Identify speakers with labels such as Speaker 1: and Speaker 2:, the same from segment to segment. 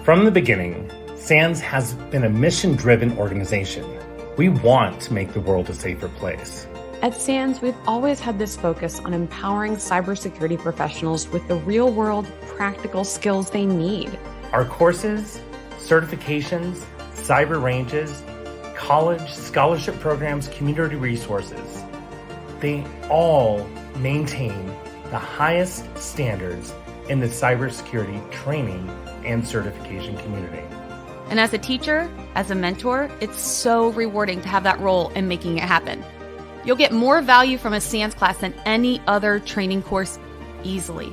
Speaker 1: From the beginning, SANS has been a mission-driven organization. We want to make the world a safer place.
Speaker 2: At SANS, we've always had this focus on empowering cybersecurity professionals with the real-world, practical skills they need.
Speaker 1: Our courses, certifications, cyber ranges, college, scholarship programs, community resources, they all maintain the highest standards in the cybersecurity training and certification community.
Speaker 3: And as a teacher, as a mentor, it's so rewarding to have that role in making it happen. You'll get more value from a SANS class than any other training course easily.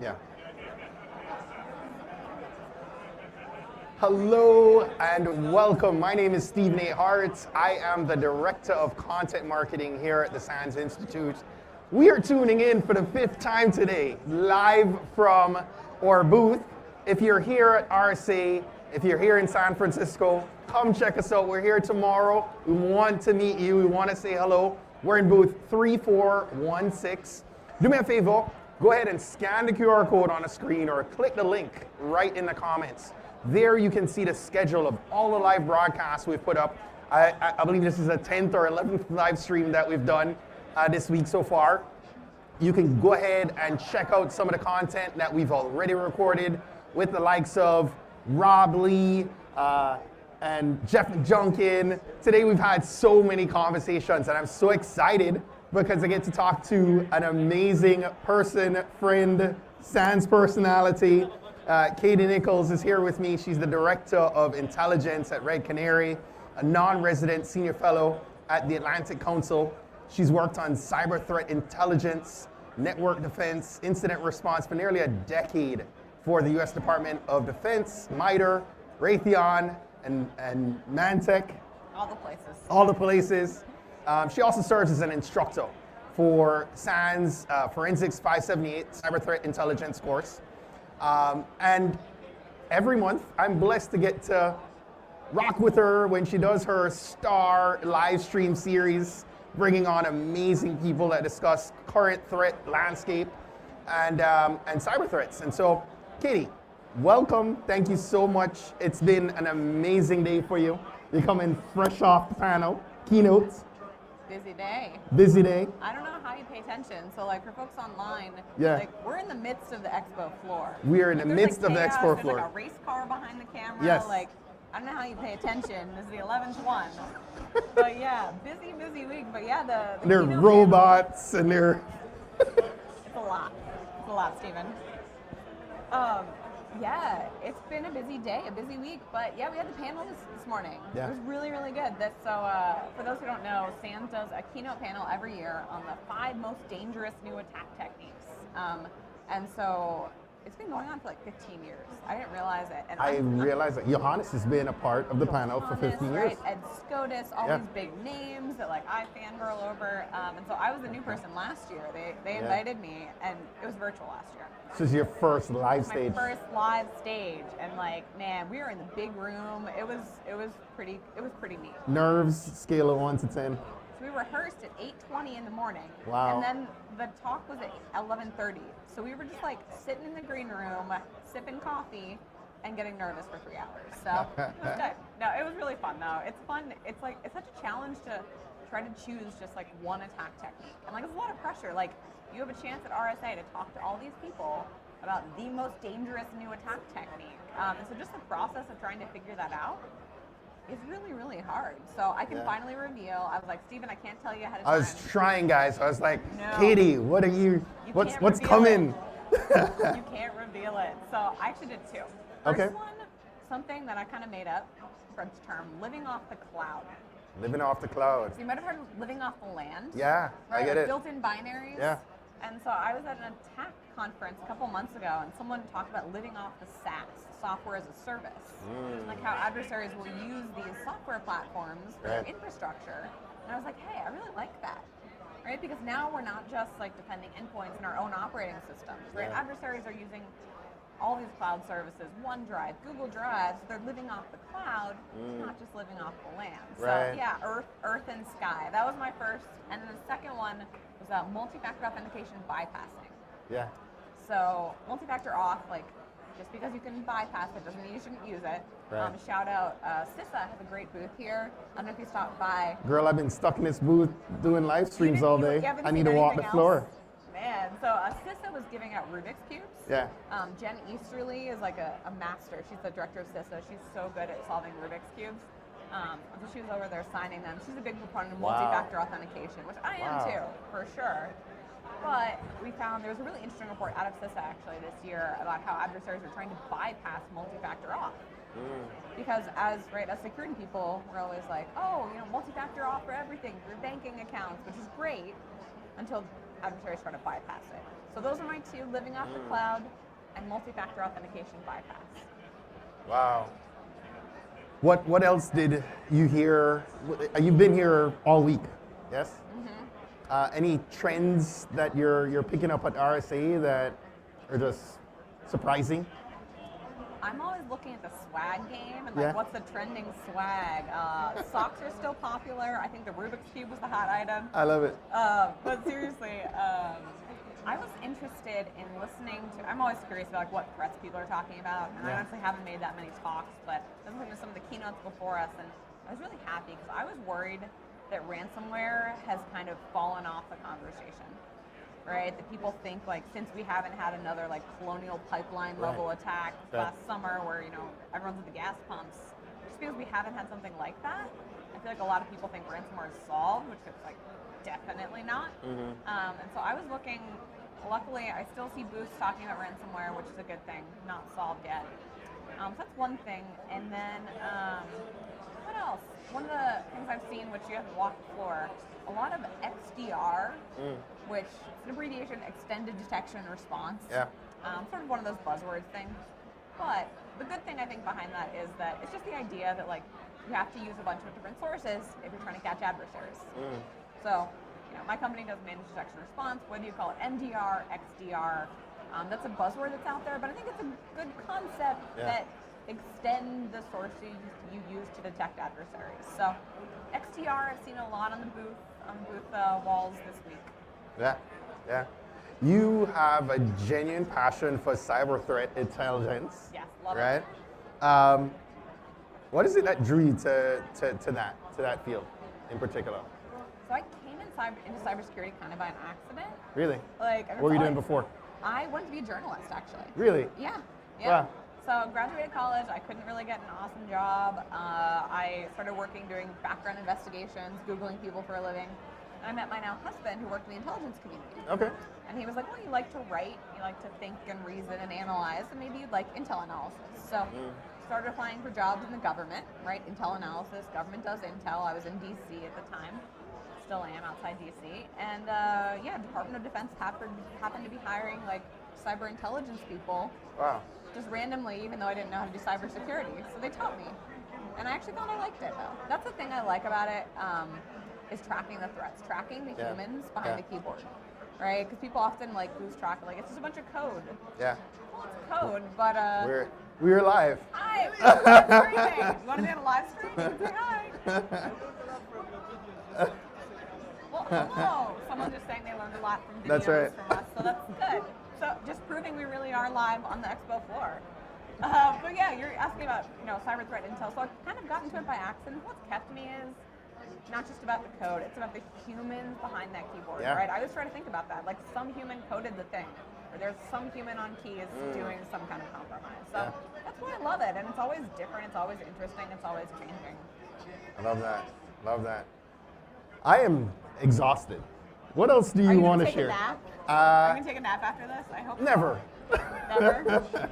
Speaker 4: Yeah. Hello and welcome. My name is Stephen A. Hart. I am the Director of Content Marketing here at the SANS Institute. We are tuning in for the 5th time today, live from our booth. If you're here at RSA, if you're here in San Francisco, come check us out. We're here tomorrow. We want to meet you. We want to say hello. We're in booth 3416. Do me a favor. Go ahead and scan the QR code on the screen or click the link right in the comments. There you can see the schedule of all the live broadcasts we've put up. I believe this is the 10th or 11th live stream that we've done this week so far. You can go ahead and check out some of the content that we've already recorded with the likes of Rob Lee and Jeff Junkin. Today we've had so many conversations and I'm so excited because I get to talk to an amazing person, friend, SANS personality. Katie Nichols is here with me. She's the Director of Intelligence at Red Canary, a non-resident senior fellow at the Atlantic Council. She's worked on cyber threat intelligence, network defense, incident response for nearly a decade for the US Department of Defense, MITRE, Raytheon, and Mantech.
Speaker 5: All the places.
Speaker 4: All the places. She also serves as an instructor for SANS Forensics 578 Cyber Threat Intelligence course. And every month, I'm blessed to get to rock with her when she does her star live stream series, bringing on amazing people that discuss current threat landscape and cyber threats. And so, Katie, welcome. Thank you so much. It's been an amazing day for you. You're coming fresh off the panel, Keynotes.
Speaker 5: Busy day.
Speaker 4: Busy day.
Speaker 5: I don't know how you pay attention. So like for folks online,
Speaker 4: Yeah.
Speaker 5: like we're in the midst of the expo floor.
Speaker 4: We are in the
Speaker 5: There's,
Speaker 4: midst
Speaker 5: like,
Speaker 4: of the
Speaker 5: chaos,
Speaker 4: expo
Speaker 5: there's
Speaker 4: floor.
Speaker 5: like a race car behind the camera.
Speaker 4: Yes.
Speaker 5: Like I don't know how you pay attention. This is the 11th one. But yeah, busy week. But yeah, the
Speaker 4: They're
Speaker 5: keynote
Speaker 4: robots and they're
Speaker 5: panel, it's a lot. It's a lot, Stephen. Yeah, it's been a busy day, a busy week, but yeah, we had the panel this morning.
Speaker 4: Yeah.
Speaker 5: It was really good. For those who don't know, SANS does a keynote panel every year on the 5 most dangerous new attack techniques. And so it's been going on for like 15 years. I didn't realize it. And
Speaker 4: I realize that Johannes has been a part of the panel for 15 years.
Speaker 5: Right, Ed SCOTUS, all
Speaker 4: Yeah.
Speaker 5: these big names that like I fangirl over. And so I was the new person last year. They invited me, and it was virtual last year.
Speaker 4: This is your first live stage.
Speaker 5: My first live stage, and like, man, we were in the big room. It was pretty neat.
Speaker 4: Nerves, scale of 1 to 10.
Speaker 5: So we rehearsed at 8:20 in the morning.
Speaker 4: Wow.
Speaker 5: And then the talk was at 11:30. So we were just like sitting in the green room, sipping coffee, and getting nervous for 3 hours. So it was good. No, it was really fun though. It's fun. It's like it's such a challenge to try to choose just like one attack technique, and like it's a lot of pressure. Like you have a chance at RSA to talk to all these people about the most dangerous new attack technique. And so just the process of trying to figure that out is really, really hard. So I can finally reveal. I was like, Stephen, I can't tell you ahead of
Speaker 4: I
Speaker 5: time.
Speaker 4: was trying, guys. I was like,
Speaker 5: No.
Speaker 4: Katie, what are you?
Speaker 5: You
Speaker 4: What's
Speaker 5: can't reveal
Speaker 4: coming?
Speaker 5: You can't reveal it. So I actually did two. First
Speaker 4: Okay.
Speaker 5: one, something that I kind of made up, Fred's term, living off the cloud.
Speaker 4: Living off the cloud.
Speaker 5: So you might have heard of living off the land.
Speaker 4: Yeah,
Speaker 5: Right?
Speaker 4: I get it.
Speaker 5: Built-in binaries.
Speaker 4: Yeah.
Speaker 5: And so I was at an attack conference a couple months ago, and someone talked about living off the SaaS, software as a service. Like how adversaries will use these software platforms for their
Speaker 4: Right.
Speaker 5: infrastructure. And I was like, hey, I really like that. Right? Because now we're not just like defending endpoints in our own operating systems. Right?
Speaker 4: Yeah.
Speaker 5: Adversaries are using all these cloud services, OneDrive, Google Drive, so they're living off the cloud, not just living off the land.
Speaker 4: Right.
Speaker 5: So yeah, earth and sky. That was my first. And then the second one was multi-factor authentication bypassing.
Speaker 4: Yeah.
Speaker 5: So multi-factor auth, like just because you can bypass it doesn't mean you shouldn't use it.
Speaker 4: Right.
Speaker 5: Shout out, CISA has a great booth here. I don't know if you stopped by.
Speaker 4: Girl, I've been stuck in this booth doing live streams
Speaker 5: didn't-
Speaker 4: all
Speaker 5: you
Speaker 4: day.
Speaker 5: haven't
Speaker 4: I
Speaker 5: seen
Speaker 4: need to walk the
Speaker 5: anything
Speaker 4: floor.
Speaker 5: else? Man, so CISA was giving out Rubik's Cubes.
Speaker 4: Yeah.
Speaker 5: Jen Easterly is like a master. She's the director of CISA. She's so good at solving Rubik's Cubes. So she was over there signing them. She's a big proponent of
Speaker 4: Wow.
Speaker 5: multi-factor authentication, which I am
Speaker 4: Wow.
Speaker 5: too, for sure. But we found there was a really interesting report out of CISA actually this year about how adversaries are trying to bypass multi-factor auth. Because as security people, we're always like, oh, multi-factor auth for everything, for banking accounts, which is great, until adversaries try to bypass it. So those are my two, living off the cloud and multi-factor authentication bypass.
Speaker 4: Wow. What else did you hear? You've been here all week, yes? Any trends that you're picking up at RSA that are just surprising?
Speaker 5: I'm always looking at the swag game and like
Speaker 4: Yeah.
Speaker 5: what's the trending swag. Socks are still popular. I think the Rubik's Cube was the hot item.
Speaker 4: I love it.
Speaker 5: But seriously, I was interested in listening to, I'm always curious about like what threats people are talking about, and I
Speaker 4: Yeah.
Speaker 5: honestly haven't made that many talks, but I was listening to some of the keynotes before us, and I was really happy because I was worried that ransomware has kind of fallen off the conversation, right? That people think like since we haven't had another like colonial pipeline level attack last summer where, everyone's at the gas pumps, just because we haven't had something like that, I feel like a lot of people think ransomware is solved, which it's like definitely not. And so I was looking, luckily I still see booths talking about ransomware, which is a good thing, not solved yet. So that's one thing. And then, what else? One of the things I've seen, which you haven't walked the floor, a lot of XDR, which is an abbreviation, Extended Detection and Response.
Speaker 4: Yeah.
Speaker 5: Sort of one of those buzzwords things. But the good thing I think behind that is that it's just the idea that like you have to use a bunch of different sources if you're trying to catch adversaries. So, my company does managed detection and response, whether you call it MDR, XDR, that's a buzzword that's out there, but I think it's a good concept that extend the sources you use to detect adversaries. So XDR, I've seen a lot on the booth walls this week.
Speaker 4: Yeah, yeah. You have a genuine passion for cyber threat intelligence.
Speaker 5: Yes, love
Speaker 4: right?
Speaker 5: it.
Speaker 4: What is it that drew you to that field in particular?
Speaker 5: So I came into cybersecurity kind of by an accident.
Speaker 4: Really?
Speaker 5: Like,
Speaker 4: What were you doing before?
Speaker 5: I wanted to be a journalist, actually.
Speaker 4: Really?
Speaker 5: Yeah.
Speaker 4: Wow.
Speaker 5: So graduated college, I couldn't really get an awesome job. I started working doing background investigations, Googling people for a living. And I met my now husband who worked in the intelligence community.
Speaker 4: Okay.
Speaker 5: And he was like, well, you like to write, you like to think and reason and analyze, and maybe you'd like intel analysis. So started applying for jobs in the government, right? Intel analysis, government does intel. I was in DC at the time. Still am outside DC. And Department of Defense happened to be hiring like cyber intelligence people.
Speaker 4: Wow.
Speaker 5: Just randomly, even though I didn't know how to do cybersecurity. So they taught me. And I actually found I liked it though. That's the thing I like about it, is tracking the threats, tracking the humans behind the keyboard, right? Because people often like lose track of like, it's just a bunch of code.
Speaker 4: Yeah.
Speaker 5: Well, it's code, but
Speaker 4: We're live.
Speaker 5: hi, live streaming. You want to be on a live stream? You can say hi. Well, hello. Someone just saying they learned a lot from videos
Speaker 4: That's right.
Speaker 5: from us, so that's good. So just proving we really are live on the expo floor. But yeah, you're asking about cyber threat intel. So I kind of got into it by accident. What's kept me is not just about the code; it's about the humans behind that keyboard, right? I was trying to think about that. Like some human coded the thing, or there's some human on keys doing some kind of compromise. So that's why I love it, and it's always different. It's always interesting. It's always changing.
Speaker 4: Love that. Love that. I am exhausted. What else do
Speaker 5: Are
Speaker 4: you
Speaker 5: you
Speaker 4: want
Speaker 5: gonna
Speaker 4: to
Speaker 5: take
Speaker 4: share?
Speaker 5: a nap? Are you gonna take a nap after this? I hope so.
Speaker 4: Never.
Speaker 5: Never?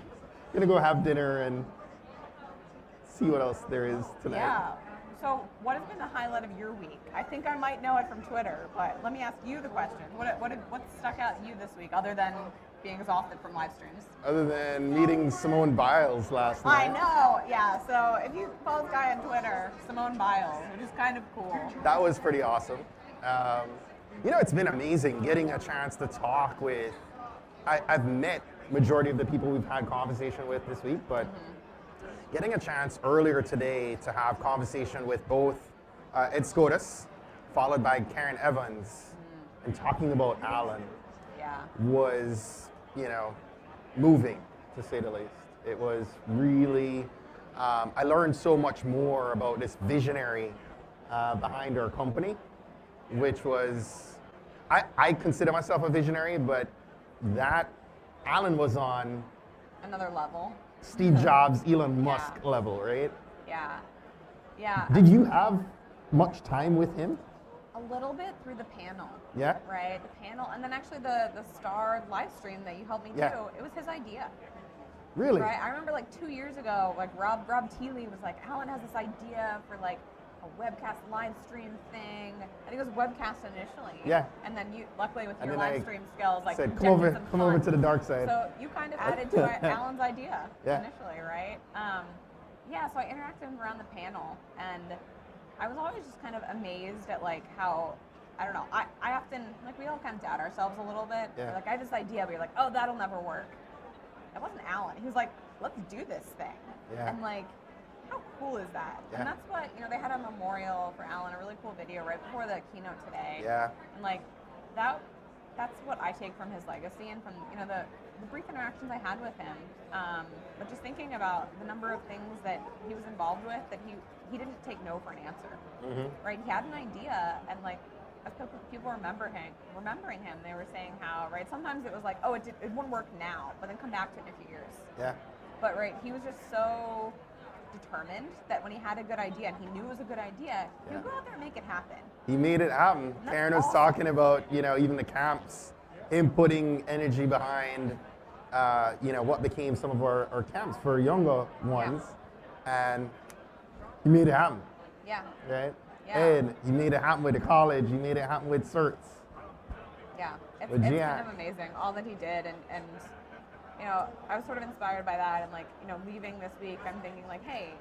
Speaker 4: Gonna go have dinner and see what else there is tonight.
Speaker 5: Yeah. So what has been the highlight of your week? I think I might know it from Twitter, but let me ask you the question. What stuck out to you this week other than being exhausted from live streams?
Speaker 4: Other than meeting Simone Biles last
Speaker 5: I
Speaker 4: night.
Speaker 5: know, yeah. So if you follow this guy on Twitter, Simone Biles, which is kind of cool.
Speaker 4: That was pretty awesome. It's been amazing getting a chance to talk with. I've met majority of the people we've had conversation with this week, but getting a chance earlier today to have conversation with both Ed Scotus, followed by Karen Evans, and talking about Alan
Speaker 5: Yeah.
Speaker 4: was, moving, to say the least. It was really, I learned so much more about this visionary behind our company, which was, I consider myself a visionary, but that Alan was on
Speaker 5: Another level.
Speaker 4: Steve Jobs, Elon Musk level, right?
Speaker 5: Yeah. Yeah.
Speaker 4: Did you have much time with him?
Speaker 5: A little bit through the panel.
Speaker 4: Yeah.
Speaker 5: Right? The panel, and then actually the Star live stream that you helped me
Speaker 4: Yeah.
Speaker 5: do, it was his idea.
Speaker 4: Really?
Speaker 5: Right? I remember like 2 years ago, like Rob Teeley was like, Alan has this idea for like a webcast live stream thing. I think it was webcast initially.
Speaker 4: Yeah.
Speaker 5: And then you, luckily with
Speaker 4: And
Speaker 5: your
Speaker 4: then
Speaker 5: live
Speaker 4: I
Speaker 5: stream skills, like
Speaker 4: said,
Speaker 5: injected some
Speaker 4: come over
Speaker 5: fun.
Speaker 4: to the dark side.
Speaker 5: So you kind of added to Alan's idea
Speaker 4: Yeah.
Speaker 5: initially, right? So I interacted with him around the panel, and I was always just kind of amazed at like how, I don't know, I often, like we all kind of doubt ourselves a little bit.
Speaker 4: Yeah.
Speaker 5: We're like, I have this idea, but you're like, oh, that'll never work. That wasn't Alan. He was like, let's do this thing.
Speaker 4: Yeah.
Speaker 5: And like, how cool is that?
Speaker 4: Yeah.
Speaker 5: And that's what, they had a memorial for Alan, a really cool video right before the keynote today.
Speaker 4: Yeah.
Speaker 5: And like, that's what I take from his legacy and from, the brief interactions I had with him. But just thinking about the number of things that he was involved with that he didn't take no for an answer. Right? He had an idea, and like, as people remembering him, they were saying how, right, sometimes it was like, oh, it wouldn't work now, but then come back to it in a few years.
Speaker 4: Yeah.
Speaker 5: But right, he was just so determined that when he had a good idea and he knew it was a good idea, he would go out there and make it happen.
Speaker 4: He made it happen.
Speaker 5: That's
Speaker 4: Karen was
Speaker 5: awesome.
Speaker 4: talking about, even the camps, him putting energy behind, what became some of our camps for younger ones, and he made it happen,
Speaker 5: Yeah.
Speaker 4: right?
Speaker 5: Yeah.
Speaker 4: And he made it happen with the college. He made it happen with certs.
Speaker 5: Yeah, it's
Speaker 4: With
Speaker 5: kind
Speaker 4: GI.
Speaker 5: of amazing, all that he did, and I was sort of inspired by that, and like, leaving this week, I'm thinking like, hey,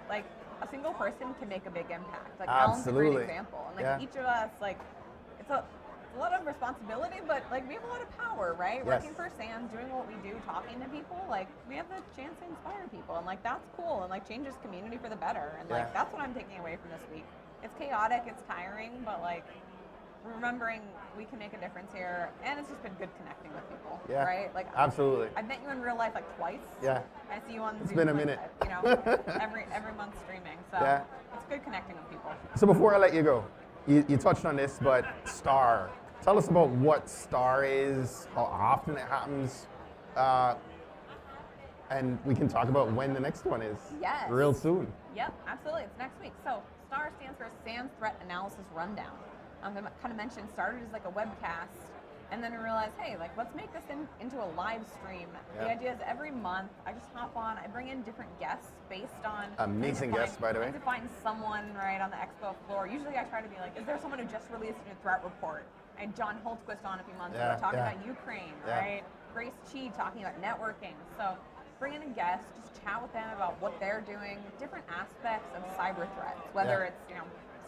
Speaker 5: like, a single person can make a big impact. Like, Alan's a
Speaker 4: Absolutely.
Speaker 5: great example, and like,
Speaker 4: Yeah.
Speaker 5: each of us, like, it's a lot of responsibility, but like, we have a lot of power, right?
Speaker 4: Yes.
Speaker 5: Working for SANS, doing what we do, talking to people, like, we have the chance to inspire people, and like, that's cool, and like, changes community for the better, and like,
Speaker 4: Yeah.
Speaker 5: that's what I'm taking away from this week. It's chaotic, it's tiring, but like, remembering we can make a difference here, and it's just been good connecting with people,
Speaker 4: Yeah.
Speaker 5: right? Like,
Speaker 4: Absolutely.
Speaker 5: I've met you in real life like twice.
Speaker 4: Yeah.
Speaker 5: I see you on
Speaker 4: It's
Speaker 5: Zoom.
Speaker 4: been a
Speaker 5: like,
Speaker 4: minute.
Speaker 5: every month streaming. So
Speaker 4: Yeah.
Speaker 5: it's good connecting with people.
Speaker 4: So before I let you go, you touched on this, but STAR. Tell us about what STAR is, how often it happens, and we can talk about when the next one is.
Speaker 5: Yes.
Speaker 4: Real soon.
Speaker 5: Yep, absolutely. It's next week. So STAR stands for SANS Threat Analysis Rundown. I kind of mentioned started as like a webcast, and then we realized, hey, like, let's make this into a live stream. The
Speaker 4: Yeah.
Speaker 5: idea is every month I just hop on, I bring in different guests based on
Speaker 4: Amazing guests, by the way.
Speaker 5: trying to find someone right on the expo floor. Usually I try to be like, is there someone who just released a threat report? I had John Holtquist on a few months ago talking about Ukraine,
Speaker 4: Yeah.
Speaker 5: right? Grace Chi talking about networking. So bring in a guest, just chat with them about what they're doing, different aspects of cyber threats, whether
Speaker 4: Yeah.
Speaker 5: it's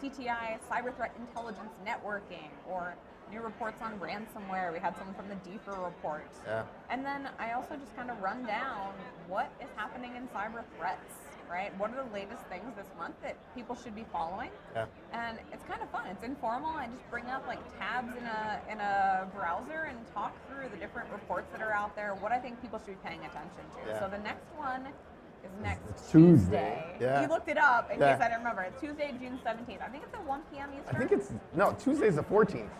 Speaker 5: CTI, cyber threat intelligence networking, or new reports on ransomware. We had someone from the DFIR report.
Speaker 4: Yeah.
Speaker 5: And then I also just kind of run down what is happening in cyber threats, right? What are the latest things this month that people should be following?
Speaker 4: Yeah.
Speaker 5: And it's kind of fun. It's informal. I just bring up like tabs in a browser and talk through the different reports that are out there, what I think people should be paying attention to.
Speaker 4: Yeah.
Speaker 5: So the next one is next
Speaker 4: It's Tuesday. Yeah.
Speaker 5: You looked it up in
Speaker 4: Yeah.
Speaker 5: case I didn't remember. It's Tuesday, June 17th. I think it's at 1 p.m. Eastern.
Speaker 4: I think Tuesday's the 14th.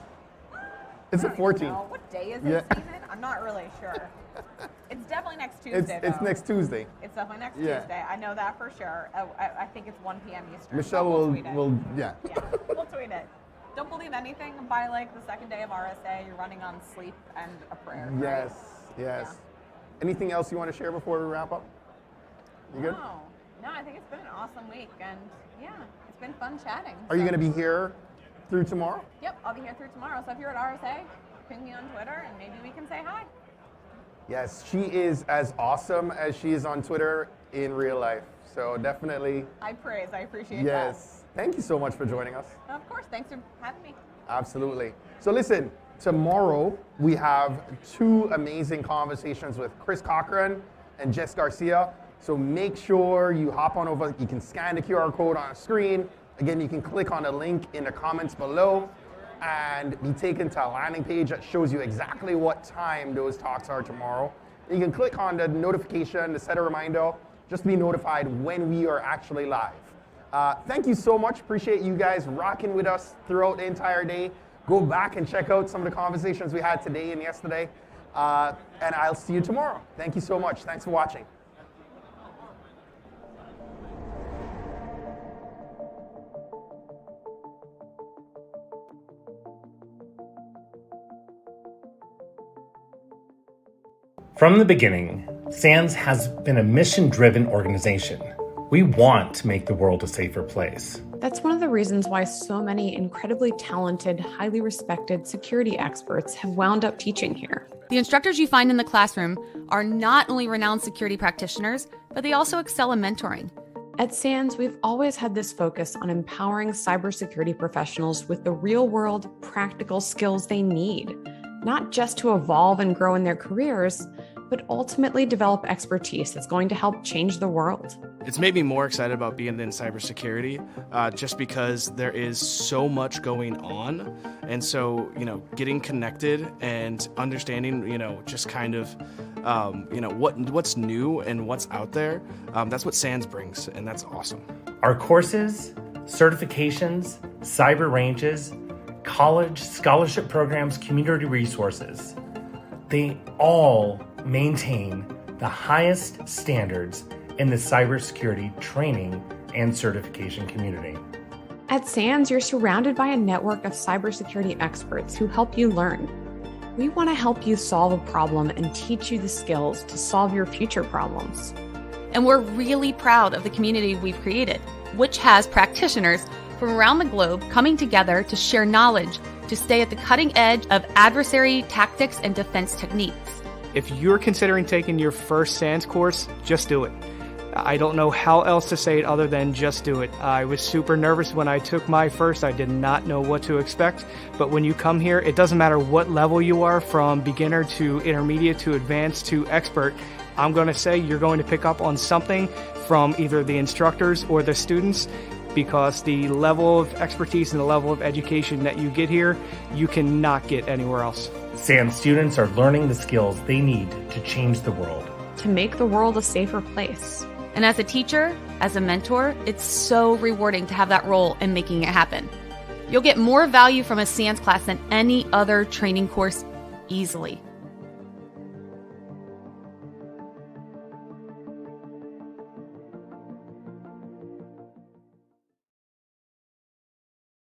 Speaker 4: It's the
Speaker 5: I don't
Speaker 4: 14th.
Speaker 5: know. What day is
Speaker 4: Yeah.
Speaker 5: it, Stephen? I'm not really sure. It's definitely next Tuesday,
Speaker 4: It's
Speaker 5: though.
Speaker 4: next Tuesday.
Speaker 5: It's definitely next
Speaker 4: Yeah.
Speaker 5: Tuesday. I know that for sure. I think it's 1 p.m. Eastern.
Speaker 4: Michelle
Speaker 5: but we'll tweet it.
Speaker 4: will, yeah.
Speaker 5: Yeah, we'll tweet it. Don't believe anything by like the second day of RSA. You're running on sleep and a prayer. Right?
Speaker 4: Yes, yes. Anything else you want to share before we wrap up? You good?
Speaker 5: No, I think it's been an awesome week, and yeah, it's been fun chatting.
Speaker 4: Are you going to be here through tomorrow?
Speaker 5: Yep, I'll be here through tomorrow. So if you're at RSA, ping me on Twitter, and maybe we can say hi.
Speaker 4: Yes, she is as awesome as she is on Twitter in real life. So definitely.
Speaker 5: I appreciate that.
Speaker 4: Yes. Thank you so much for joining us.
Speaker 5: Of course, thanks for having me.
Speaker 4: Absolutely. So listen, tomorrow we have 2 amazing conversations with Chris Cochran and Jess Garcia. So make sure you hop on over. You can scan the QR code on the screen. Again, you can click on the link in the comments below and be taken to a landing page that shows you exactly what time those talks are tomorrow. You can click on the notification to set a reminder, just to be notified when we are actually live. Thank you so much. Appreciate you guys rocking with us throughout the entire day. Go back and check out some of the conversations we had today and yesterday. And I'll see you tomorrow. Thank you so much. Thanks for watching.
Speaker 1: From the beginning, SANS has been a mission-driven organization. We want to make the world a safer place.
Speaker 2: That's one of the reasons why so many incredibly talented, highly respected security experts have wound up teaching here.
Speaker 3: The instructors you find in the classroom are not only renowned security practitioners, but they also excel in mentoring.
Speaker 2: At SANS, we've always had this focus on empowering cybersecurity professionals with the real-world, practical skills they need, not just to evolve and grow in their careers, but ultimately develop expertise that's going to help change the world.
Speaker 6: It's made me more excited about being in cybersecurity just because there is so much going on. And so, getting connected and understanding, just kind of, what's new and what's out there, that's what SANS brings, and that's awesome.
Speaker 1: Our courses, certifications, cyber ranges, college, scholarship programs, community resources, they all maintain the highest standards in the cybersecurity training and certification community.
Speaker 2: At SANS, you're surrounded by a network of cybersecurity experts who help you learn. We want to help you solve a problem and teach you the skills to solve your future problems.
Speaker 3: And we're really proud of the community we've created, which has practitioners from around the globe coming together to share knowledge to stay at the cutting edge of adversary tactics and defense techniques.
Speaker 7: If you're considering taking your first SANS course, just do it. I don't know how else to say it other than just do it. I was super nervous when I took my first. I did not know what to expect. But when you come here, it doesn't matter what level you are, from beginner to intermediate to advanced to expert. I'm going to say you're going to pick up on something from either the instructors or the students, because the level of expertise and the level of education that you get here, you cannot get anywhere else.
Speaker 1: SANS students are learning the skills they need to change the world.
Speaker 2: To make the world a safer place.
Speaker 3: And as a teacher, as a mentor, it's so rewarding to have that role in making it happen. You'll get more value from a SANS class than any other training course easily.